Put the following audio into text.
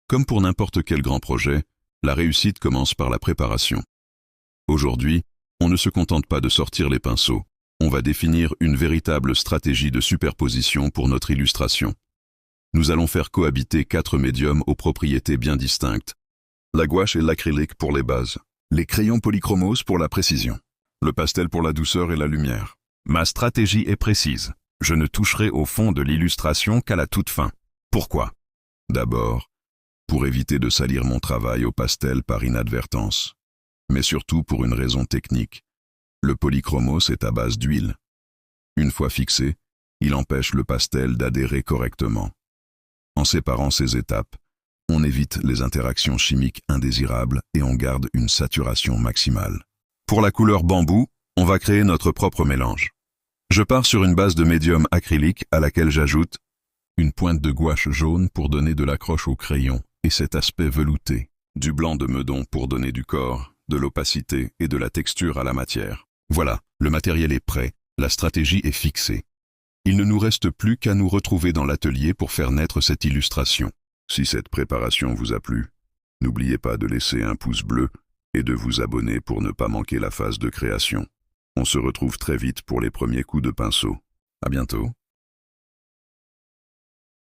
Comme pour n'importe quel grand projet, la réussite commence par la préparation. Aujourd'hui, on ne se contente pas de sortir les pinceaux. On va définir une véritable stratégie de superposition pour notre illustration. Nous allons faire cohabiter 4 médiums aux propriétés bien distinctes. La gouache et l'acrylique pour les bases. Les crayons polychromos pour la précision. Le pastel pour la douceur et la lumière. Ma stratégie est précise. Je ne toucherai au fond de l'illustration qu'à la toute fin. Pourquoi? D'abord, pour éviter de salir mon travail au pastel par inadvertance. Mais surtout pour une raison technique. Le polychromos est à base d'huile. Une fois fixé, il empêche le pastel d'adhérer correctement. En séparant ces étapes, on évite les interactions chimiques indésirables et on garde une saturation maximale. Pour la couleur bambou, on va créer notre propre mélange. Je pars sur une base de médium acrylique à laquelle j'ajoute une pointe de gouache jaune pour donner de l'accroche au crayon et cet aspect velouté, du blanc de meudon pour donner du corps, de l'opacité et de la texture à la matière. Voilà, le matériel est prêt, la stratégie est fixée. Il ne nous reste plus qu'à nous retrouver dans l'atelier pour faire naître cette illustration. Si cette préparation vous a plu, n'oubliez pas de laisser un pouce bleu et de vous abonner pour ne pas manquer la phase de création. On se retrouve très vite pour les premiers coups de pinceau. À bientôt.